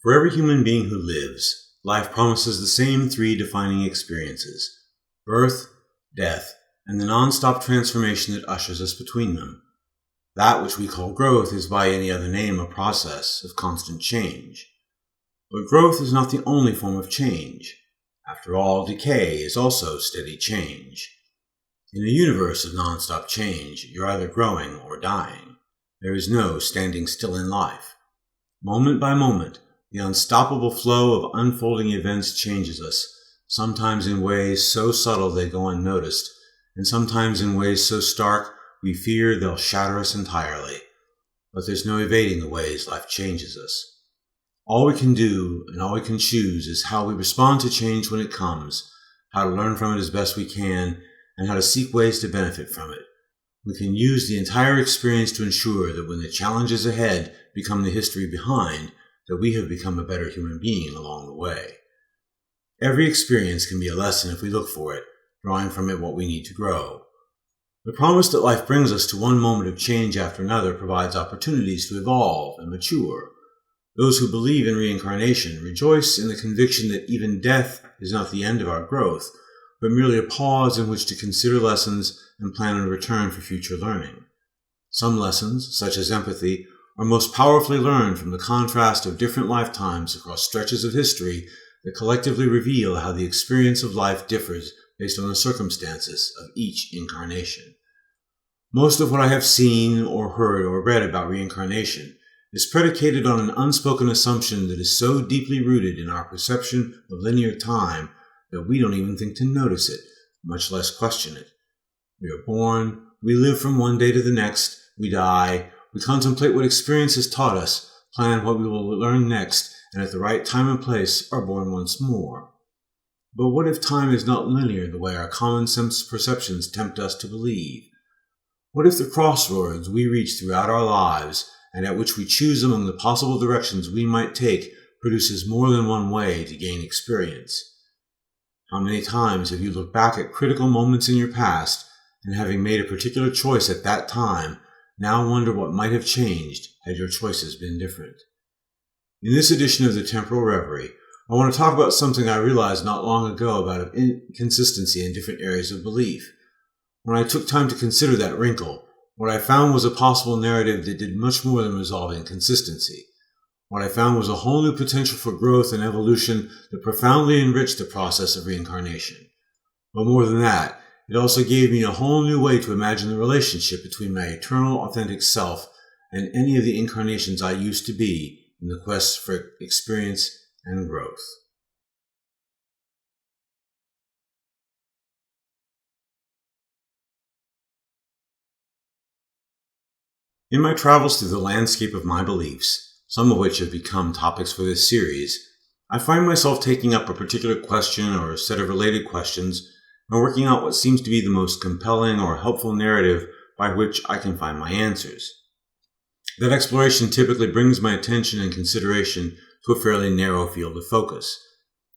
For every human being who lives, life promises the same three defining experiences: birth, death, and the non-stop transformation that ushers us between them. That which we call growth is by any other name a process of constant change. But growth is not the only form of change. After all, decay is also steady change. In a universe of non-stop change, you're either growing or dying. There is no standing still in life. Moment by moment, the unstoppable flow of unfolding events changes us, sometimes in ways so subtle they go unnoticed, and sometimes in ways so stark we fear they'll shatter us entirely. But there's no evading the ways life changes us. All we can do and all we can choose is how we respond to change when it comes, how to learn from it as best we can, and how to seek ways to benefit from it. We can use the entire experience to ensure that when the challenges ahead become the history behind, that we have become a better human being along the way. Every experience can be a lesson if we look for it, drawing from it what we need to grow. The promise that life brings us to one moment of change after another provides opportunities to evolve and mature. Those who believe in reincarnation rejoice in the conviction that even death is not the end of our growth, but merely a pause in which to consider lessons and plan a return for future learning. Some lessons, such as empathy, are most powerfully learned from the contrast of different lifetimes across stretches of history that collectively reveal how the experience of life differs based on the circumstances of each incarnation. Most of what I have seen or heard or read about reincarnation is predicated on an unspoken assumption that is so deeply rooted in our perception of linear time that we don't even think to notice it, much less question it. We are born, we live from one day to the next, we die, we contemplate what experience has taught us, plan what we will learn next, and at the right time and place are born once more. But what if time is not linear the way our common sense perceptions tempt us to believe? What if the crossroads we reach throughout our lives, and at which we choose among the possible directions we might take, produces more than one way to gain experience? How many times have you looked back at critical moments in your past, and having made a particular choice at that time, now wonder what might have changed had your choices been different? In this edition of the Temporal Reverie, I want to talk about something I realized not long ago about inconsistency in different areas of belief. When I took time to consider that wrinkle, what I found was a possible narrative that did much more than resolve inconsistency. What I found was a whole new potential for growth and evolution that profoundly enriched the process of reincarnation. But more than that, it also gave me a whole new way to imagine the relationship between my eternal, authentic self and any of the incarnations I used to be in the quest for experience and growth. In my travels through the landscape of my beliefs, some of which have become topics for this series, I find myself taking up a particular question or a set of related questions and working out what seems to be the most compelling or helpful narrative by which I can find my answers. That exploration typically brings my attention and consideration to a fairly narrow field of focus.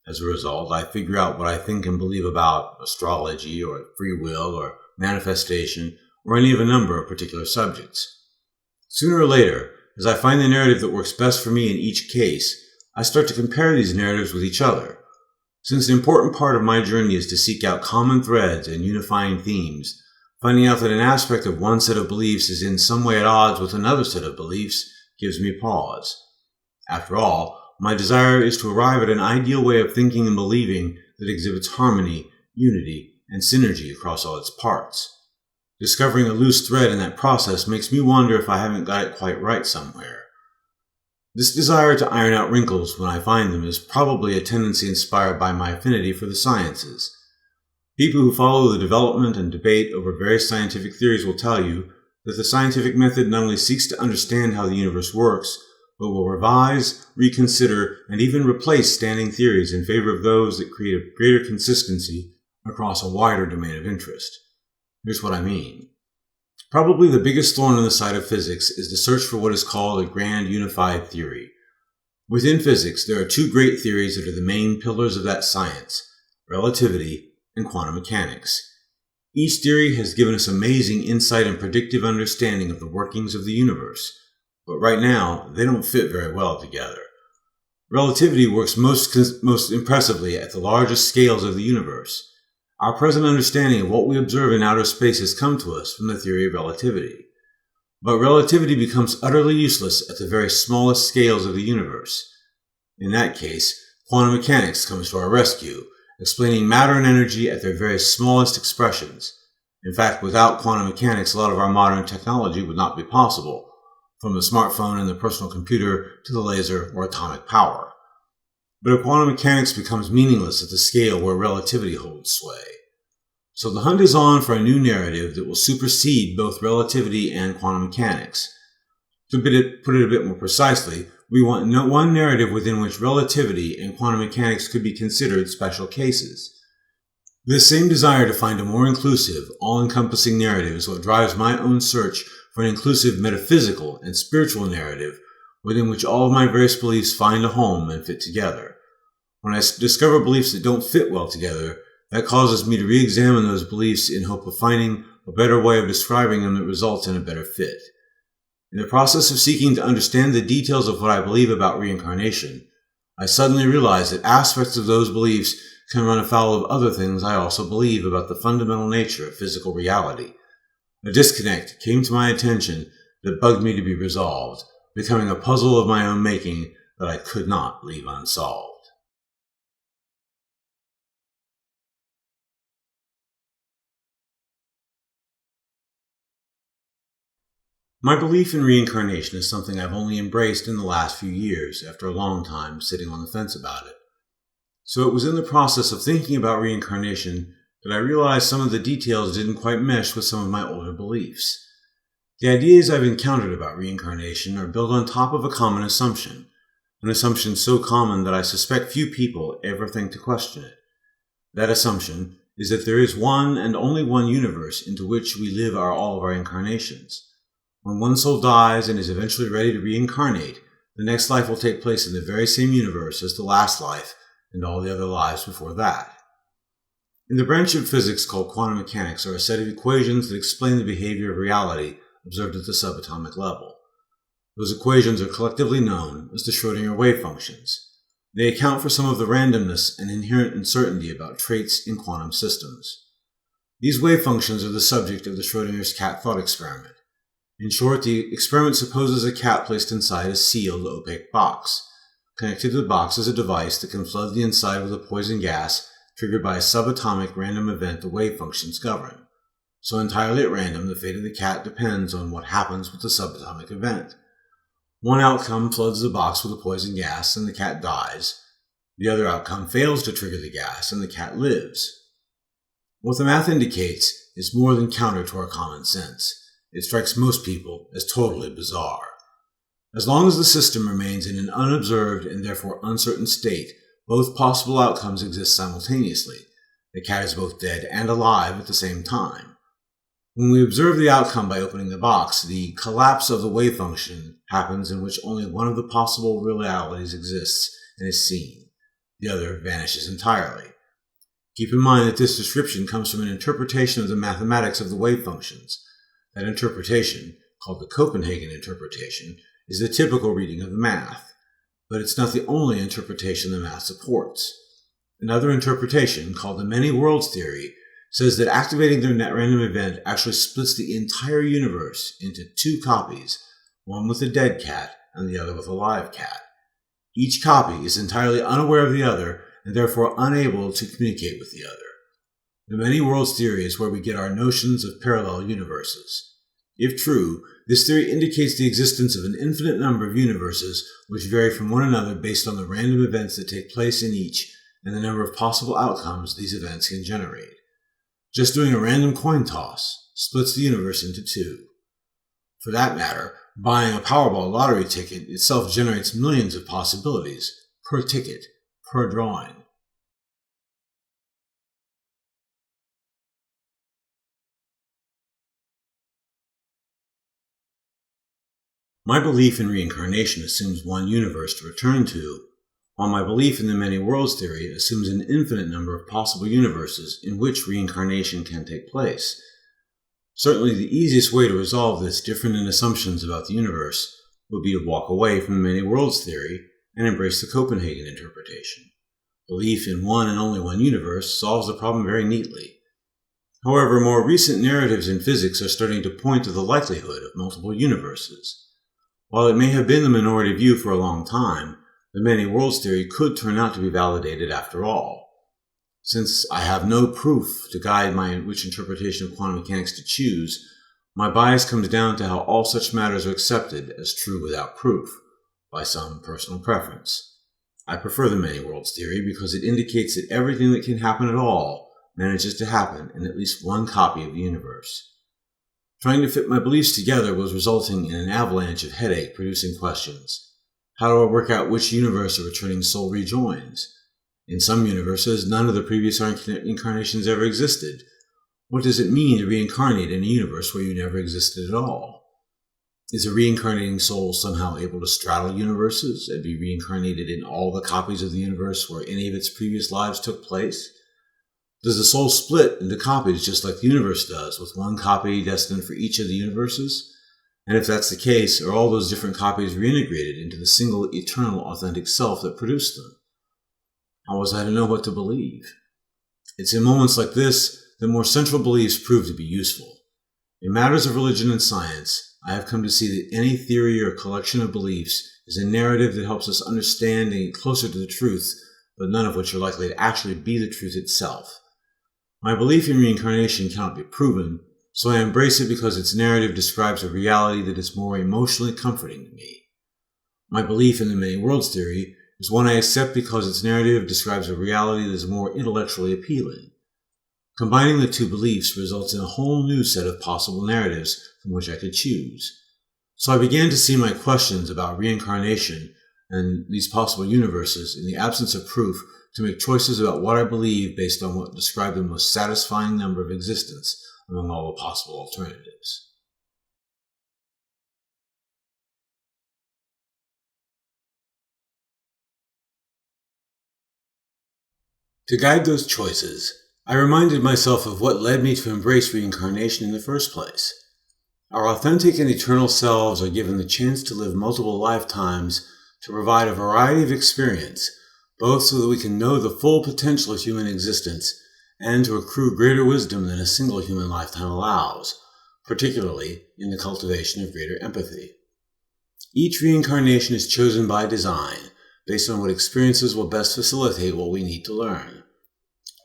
As a result, I figure out what I think and believe about astrology or free will or manifestation or any of a number of particular subjects. Sooner or later, as I find the narrative that works best for me in each case, I start to compare these narratives with each other. Since an important part of my journey is to seek out common threads and unifying themes, finding out that an aspect of one set of beliefs is in some way at odds with another set of beliefs gives me pause. After all, my desire is to arrive at an ideal way of thinking and believing that exhibits harmony, unity, and synergy across all its parts. Discovering a loose thread in that process makes me wonder if I haven't got it quite right somewhere. This desire to iron out wrinkles when I find them is probably a tendency inspired by my affinity for the sciences. People who follow the development and debate over various scientific theories will tell you that the scientific method not only seeks to understand how the universe works, but will revise, reconsider, and even replace standing theories in favor of those that create a greater consistency across a wider domain of interest. Here's what I mean. Probably the biggest thorn in the side of physics is the search for what is called a grand unified theory. Within physics, there are two great theories that are the main pillars of that science: relativity and quantum mechanics. Each theory has given us amazing insight and predictive understanding of the workings of the universe, but right now, they don't fit very well together. Relativity works most impressively at the largest scales of the universe. Our present understanding of what we observe in outer space has come to us from the theory of relativity. But relativity becomes utterly useless at the very smallest scales of the universe. In that case, quantum mechanics comes to our rescue, explaining matter and energy at their very smallest expressions. In fact, without quantum mechanics, a lot of our modern technology would not be possible, from the smartphone and the personal computer to the laser or atomic power. But if quantum mechanics becomes meaningless at the scale where relativity holds sway. So the hunt is on for a new narrative that will supersede both relativity and quantum mechanics. To put it a bit more precisely, we want one narrative within which relativity and quantum mechanics could be considered special cases. This same desire to find a more inclusive, all-encompassing narrative is what drives my own search for an inclusive metaphysical and spiritual narrative within which all of my various beliefs find a home and fit together. When I discover beliefs that don't fit well together, that causes me to re-examine those beliefs in hope of finding a better way of describing them that results in a better fit. In the process of seeking to understand the details of what I believe about reincarnation, I suddenly realized that aspects of those beliefs can run afoul of other things I also believe about the fundamental nature of physical reality. A disconnect came to my attention that bugged me to be resolved, becoming a puzzle of my own making that I could not leave unsolved. My belief in reincarnation is something I've only embraced in the last few years, after a long time sitting on the fence about it. So it was in the process of thinking about reincarnation that I realized some of the details didn't quite mesh with some of my older beliefs. The ideas I've encountered about reincarnation are built on top of a common assumption, an assumption so common that I suspect few people ever think to question it. That assumption is that there is one and only one universe into which we live all of our incarnations. When one soul dies and is eventually ready to reincarnate, the next life will take place in the very same universe as the last life and all the other lives before that. In the branch of physics called quantum mechanics are a set of equations that explain the behavior of reality observed at the subatomic level. Those equations are collectively known as the Schrödinger wave functions. They account for some of the randomness and inherent uncertainty about traits in quantum systems. These wave functions are the subject of the Schrödinger's cat thought experiment. In short, the experiment supposes a cat placed inside a sealed, opaque box. Connected to the box is a device that can flood the inside with a poison gas triggered by a subatomic random event the wave functions govern. So entirely at random, the fate of the cat depends on what happens with the subatomic event. One outcome floods the box with a poison gas and the cat dies. The other outcome fails to trigger the gas and the cat lives. What the math indicates is more than counter to our common sense. It strikes most people as totally bizarre. As long as the system remains in an unobserved and therefore uncertain state, both possible outcomes exist simultaneously. The cat is both dead and alive at the same time. When we observe the outcome by opening the box, the collapse of the wave function happens in which only one of the possible realities exists and is seen. The other vanishes entirely. Keep in mind that this description comes from an interpretation of the mathematics of the wave functions. That interpretation, called the Copenhagen interpretation, is the typical reading of the math, but it's not the only interpretation the math supports. Another interpretation, called the many worlds theory, says that activating the net random event actually splits the entire universe into two copies, one with a dead cat and the other with a live cat. Each copy is entirely unaware of the other and therefore unable to communicate with the other. The many worlds theory is where we get our notions of parallel universes. If true, this theory indicates the existence of an infinite number of universes which vary from one another based on the random events that take place in each and the number of possible outcomes these events can generate. Just doing a random coin toss splits the universe into two. For that matter, buying a Powerball lottery ticket itself generates millions of possibilities, per ticket, per drawing. My belief in reincarnation assumes one universe to return to, while my belief in the many worlds theory assumes an infinite number of possible universes in which reincarnation can take place. Certainly the easiest way to resolve this difference in assumptions about the universe would be to walk away from the many worlds theory and embrace the Copenhagen interpretation. Belief in one and only one universe solves the problem very neatly. However, more recent narratives in physics are starting to point to the likelihood of multiple universes. While it may have been the minority view for a long time, the many worlds theory could turn out to be validated after all. Since I have no proof to guide which interpretation of quantum mechanics to choose, my bias comes down to how all such matters are accepted as true without proof, by some personal preference. I prefer the many worlds theory because it indicates that everything that can happen at all manages to happen in at least one copy of the universe. Trying to fit my beliefs together was resulting in an avalanche of headache-producing questions. How do I work out which universe a returning soul rejoins? In some universes, none of the previous incarnations ever existed. What does it mean to reincarnate in a universe where you never existed at all? Is a reincarnating soul somehow able to straddle universes and be reincarnated in all the copies of the universe where any of its previous lives took place? Does the soul split into copies just like the universe does, with one copy destined for each of the universes? And if that's the case, are all those different copies reintegrated into the single eternal authentic self that produced them? How was I to know what to believe? It's in moments like this that more central beliefs prove to be useful. In matters of religion and science, I have come to see that any theory or collection of beliefs is a narrative that helps us understand and get closer to the truth, but none of which are likely to actually be the truth itself. My belief in reincarnation cannot be proven, so I embrace it because its narrative describes a reality that is more emotionally comforting to me. My belief in the many worlds theory is one I accept because its narrative describes a reality that is more intellectually appealing. Combining the two beliefs results in a whole new set of possible narratives from which I could choose. So I began to see my questions about reincarnation and these possible universes in the absence of proof to make choices about what I believe based on what described the most satisfying number of existence among all the possible alternatives. To guide those choices, I reminded myself of what led me to embrace reincarnation in the first place. Our authentic and eternal selves are given the chance to live multiple lifetimes to provide a variety of experience, both so that we can know the full potential of human existence and to accrue greater wisdom than a single human lifetime allows, particularly in the cultivation of greater empathy. Each reincarnation is chosen by design, based on what experiences will best facilitate what we need to learn.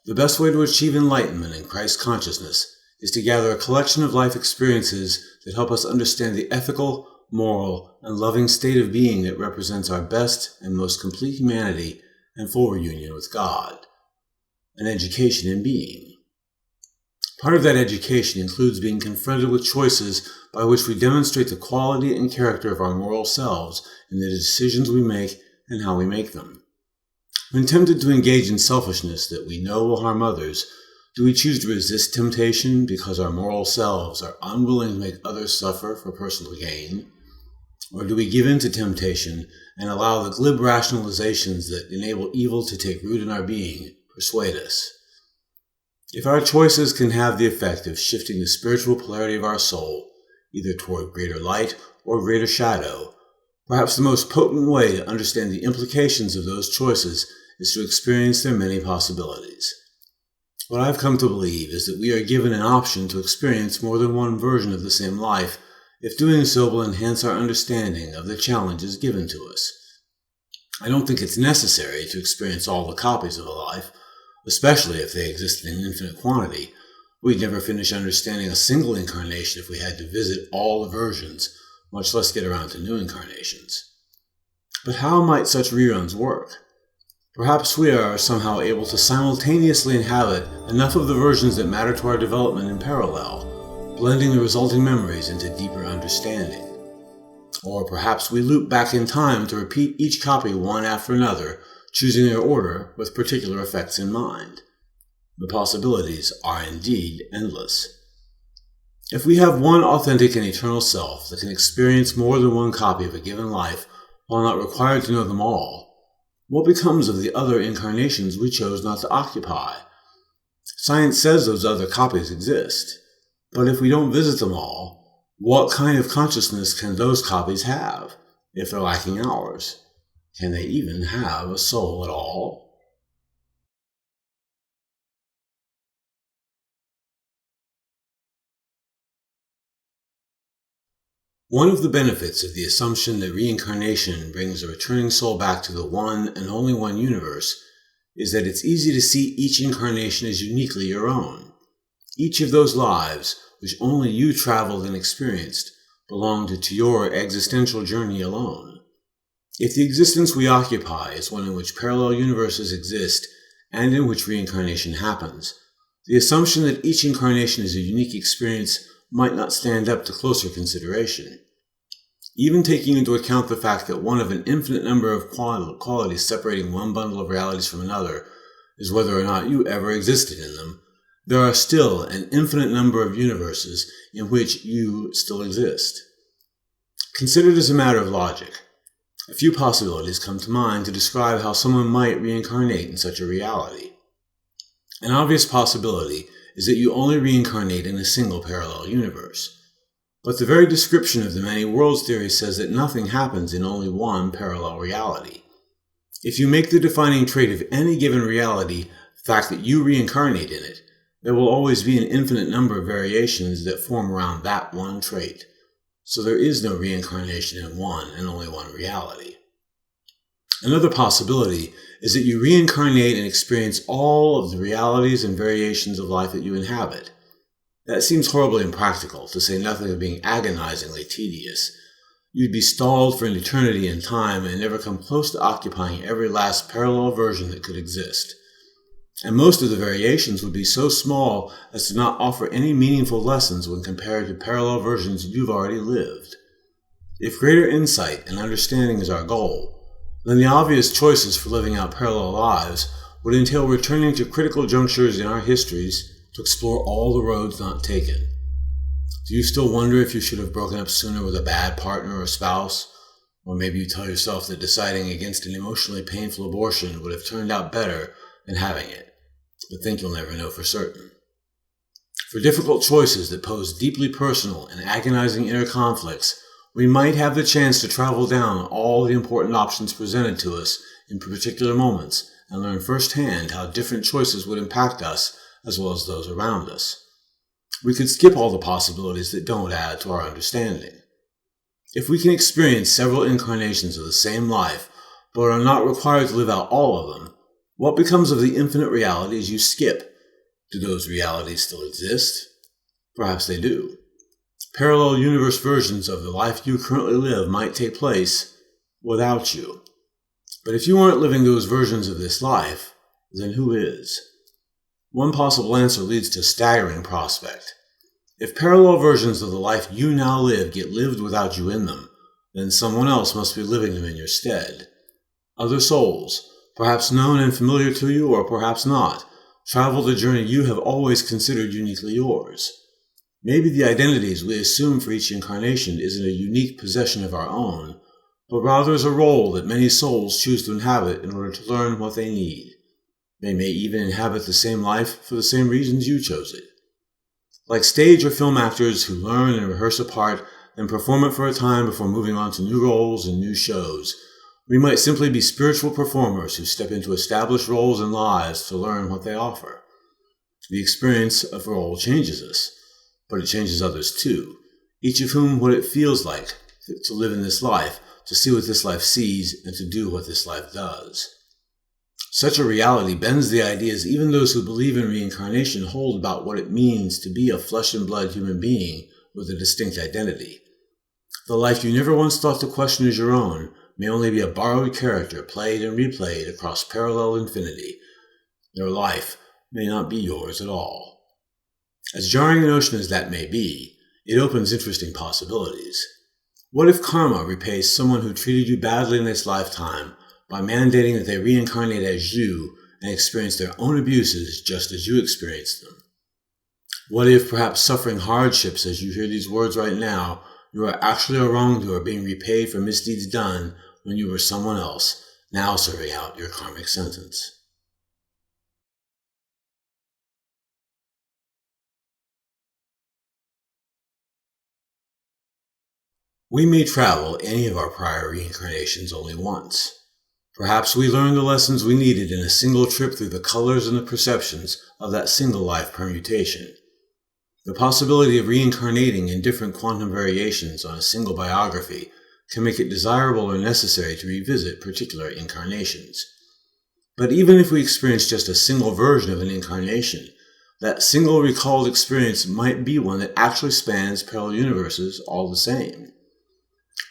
The best way to achieve enlightenment in Christ consciousness is to gather a collection of life experiences that help us understand the ethical, moral, and loving state of being that represents our best and most complete humanity and full reunion with God. An education in being. Part of that education includes being confronted with choices by which we demonstrate the quality and character of our moral selves in the decisions we make and how we make them. When tempted to engage in selfishness that we know will harm others, do we choose to resist temptation because our moral selves are unwilling to make others suffer for personal gain? Or do we give in to temptation and allow the glib rationalizations that enable evil to take root in our being persuade us? If our choices can have the effect of shifting the spiritual polarity of our soul, either toward greater light or greater shadow, perhaps the most potent way to understand the implications of those choices is to experience their many possibilities. What I've come to believe is that we are given an option to experience more than one version of the same life, if doing so will enhance our understanding of the challenges given to us. I don't think it's necessary to experience all the copies of a life, especially if they exist in infinite quantity. We'd never finish understanding a single incarnation if we had to visit all the versions, much less get around to new incarnations. But how might such reruns work? Perhaps we are somehow able to simultaneously inhabit enough of the versions that matter to our development in parallel, blending the resulting memories into deeper understanding. Or perhaps we loop back in time to repeat each copy one after another, choosing their order with particular effects in mind. The possibilities are indeed endless. If we have one authentic and eternal self that can experience more than one copy of a given life while not required to know them all, what becomes of the other incarnations we chose not to occupy? Science says those other copies exist, but if we don't visit them all, what kind of consciousness can those copies have, if they're lacking ours? Can they even have a soul at all? One of the benefits of the assumption that reincarnation brings a returning soul back to the one and only one universe is that it's easy to see each incarnation as uniquely your own. Each of those lives, which only you traveled and experienced, belonged to your existential journey alone. If the existence we occupy is one in which parallel universes exist and in which reincarnation happens, the assumption that each incarnation is a unique experience might not stand up to closer consideration. Even taking into account the fact that one of an infinite number of qualities separating one bundle of realities from another is whether or not you ever existed in them, there are still an infinite number of universes in which you still exist. Considered as a matter of logic, a few possibilities come to mind to describe how someone might reincarnate in such a reality. An obvious possibility is that you only reincarnate in a single parallel universe. But the very description of the many worlds theory says that nothing happens in only one parallel reality. If you make the defining trait of any given reality the fact that you reincarnate in it, there will always be an infinite number of variations that form around that one trait. So there is no reincarnation in one and only one reality. Another possibility is that you reincarnate and experience all of the realities and variations of life that you inhabit. That seems horribly impractical, to say nothing of being agonizingly tedious. You'd be stalled for an eternity in time and never come close to occupying every last parallel version that could exist. And most of the variations would be so small as to not offer any meaningful lessons when compared to parallel versions you've already lived. If greater insight and understanding is our goal, then the obvious choices for living out parallel lives would entail returning to critical junctures in our histories to explore all the roads not taken. Do you still wonder if you should have broken up sooner with a bad partner or spouse? Or maybe you tell yourself that deciding against an emotionally painful abortion would have turned out better than having it, but think you'll never know for certain. For difficult choices that pose deeply personal and agonizing inner conflicts, we might have the chance to travel down all the important options presented to us in particular moments and learn firsthand how different choices would impact us as well as those around us. We could skip all the possibilities that don't add to our understanding. If we can experience several incarnations of the same life, but are not required to live out all of them, what becomes of the infinite realities you skip? Do those realities still exist? Perhaps they do. Parallel universe versions of the life you currently live might take place without you. But if you aren't living those versions of this life, then who is? One possible answer leads to a staggering prospect. If parallel versions of the life you now live get lived without you in them, then someone else must be living them in your stead. Other souls, perhaps known and familiar to you or perhaps not, travel the journey you have always considered uniquely yours. Maybe the identities we assume for each incarnation isn't a unique possession of our own, but rather is a role that many souls choose to inhabit in order to learn what they need. They may even inhabit the same life for the same reasons you chose it. Like stage or film actors who learn and rehearse a part, then perform it for a time before moving on to new roles and new shows, we might simply be spiritual performers who step into established roles and lives to learn what they offer. The experience of a role changes us, but it changes others too, each of whom what it feels like to live in this life, to see what this life sees, and to do what this life does. Such a reality bends the ideas even those who believe in reincarnation hold about what it means to be a flesh and blood human being with a distinct identity. The life you never once thought to question as your own may only be a borrowed character played and replayed across parallel infinity. Your life may not be yours at all. As jarring a notion as that may be, it opens interesting possibilities. What if karma repays someone who treated you badly in this lifetime by mandating that they reincarnate as you and experience their own abuses just as you experienced them? What if, perhaps suffering hardships as you hear these words right now, you are actually a wrongdoer being repaid for misdeeds done when you were someone else, now serving out your karmic sentence? We may travel any of our prior reincarnations only once. Perhaps we learned the lessons we needed in a single trip through the colors and the perceptions of that single life permutation. The possibility of reincarnating in different quantum variations on a single biography can make it desirable or necessary to revisit particular incarnations. But even if we experience just a single version of an incarnation, that single recalled experience might be one that actually spans parallel universes all the same.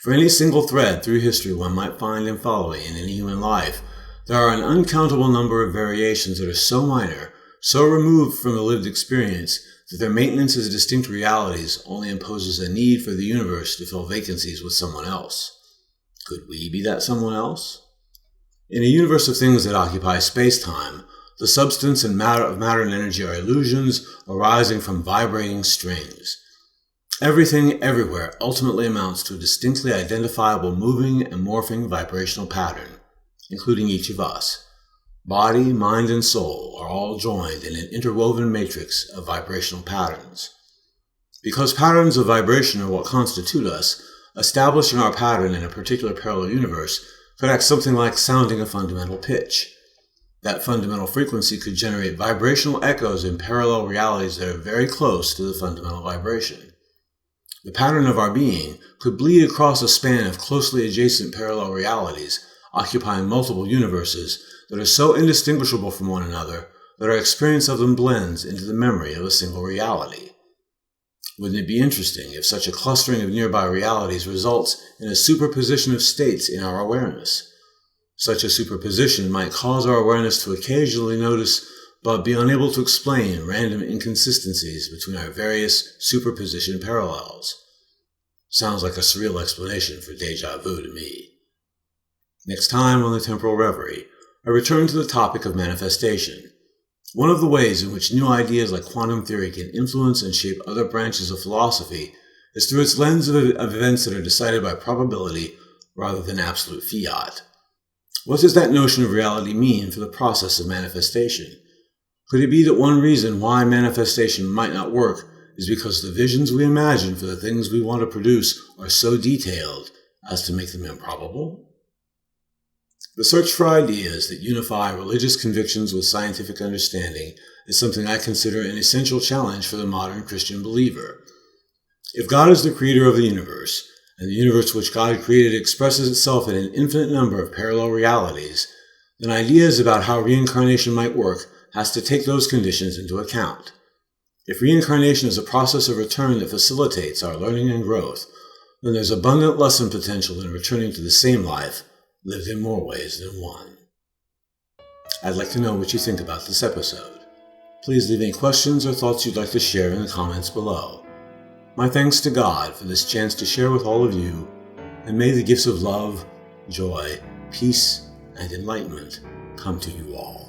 For any single thread through history one might find and follow in any human life, there are an uncountable number of variations that are so minor, so removed from the lived experience, that their maintenance as distinct realities only imposes a need for the universe to fill vacancies with someone else. Could we be that someone else? In a universe of things that occupy space-time, the substance and matter of matter and energy are illusions arising from vibrating strings. Everything, everywhere, ultimately amounts to a distinctly identifiable moving and morphing vibrational pattern, including each of us. Body, mind, and soul are all joined in an interwoven matrix of vibrational patterns. Because patterns of vibration are what constitute us, establishing our pattern in a particular parallel universe could act something like sounding a fundamental pitch. That fundamental frequency could generate vibrational echoes in parallel realities that are very close to the fundamental vibration. The pattern of our being could bleed across a span of closely adjacent parallel realities, occupying multiple universes that are so indistinguishable from one another that our experience of them blends into the memory of a single reality. Wouldn't it be interesting if such a clustering of nearby realities results in a superposition of states in our awareness? Such a superposition might cause our awareness to occasionally notice but be unable to explain random inconsistencies between our various superposition parallels. Sounds like a surreal explanation for déjà vu to me. Next time on the Temporal Reverie, I return to the topic of manifestation. One of the ways in which new ideas like quantum theory can influence and shape other branches of philosophy is through its lens of events that are decided by probability rather than absolute fiat. What does that notion of reality mean for the process of manifestation? Could it be that one reason why manifestation might not work is because the visions we imagine for the things we want to produce are so detailed as to make them improbable? The search for ideas that unify religious convictions with scientific understanding is something I consider an essential challenge for the modern Christian believer. If God is the creator of the universe, and the universe which God created expresses itself in an infinite number of parallel realities, then ideas about how reincarnation might work has to take those conditions into account. If reincarnation is a process of return that facilitates our learning and growth, then there's abundant lesson potential in returning to the same life, lived in more ways than one. I'd like to know what you think about this episode. Please leave any questions or thoughts you'd like to share in the comments below. My thanks to God for this chance to share with all of you, and may the gifts of love, joy, peace, and enlightenment come to you all.